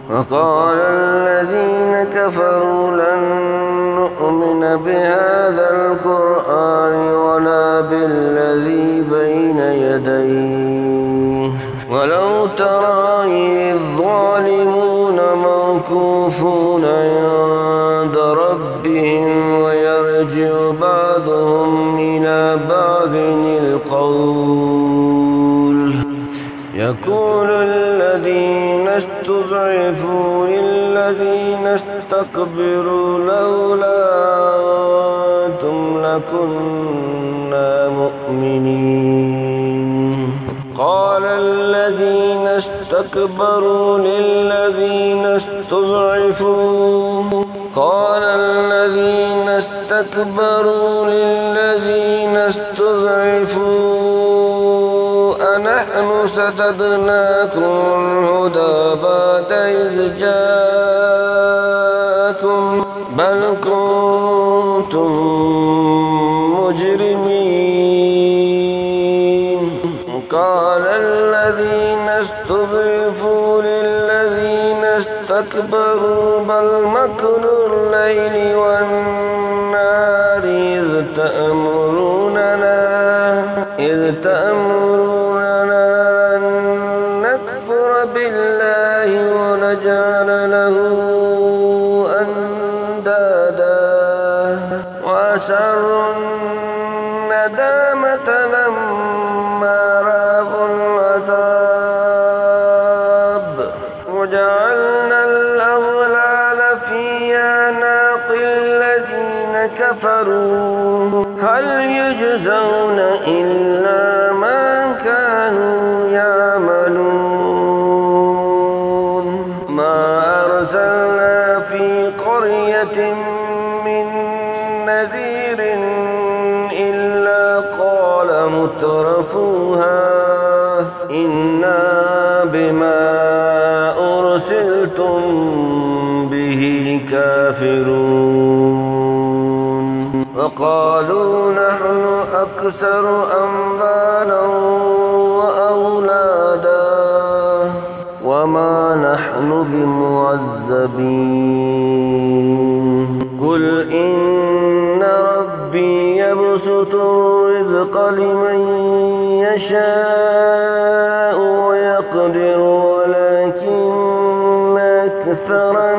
وقال الذين كفروا لن نؤمن بهذا القرآن ولا بالذي بين يديه ولو ترى إذ الظالمون موقوفون عند ربهم ويرجع بعضهم إلى بعض القول يقول الذين استضعفوا للذين استكبروا لولا أنتم لكنا مؤمنين قال الذين استكبروا للذين استضعفوا أنحن صددناكم الهدى بعد إذ جاءكم بل كنتم مجرمين قال الذين استضعفوا للذين استكبروا بل مكر الليل والنهار إذ تأمروننا أن نكفر بالله ونجعل له أندادا وأسروا الندامة لما رأوا العذاب وجعلنا الأغلال في أعناق الذين كفروا هل يجزون إلا ما كانوا يعملون ما أرسلنا في قرية من نذير إلا قال مترفوها إنا بما أرسلتم به كافرون وقالوا نحن أكثر أموالا وأولادا وما نحن بمعذبين قل إن ربي يبسط الرزق لمن يشاء ويقدر ولكن أكثر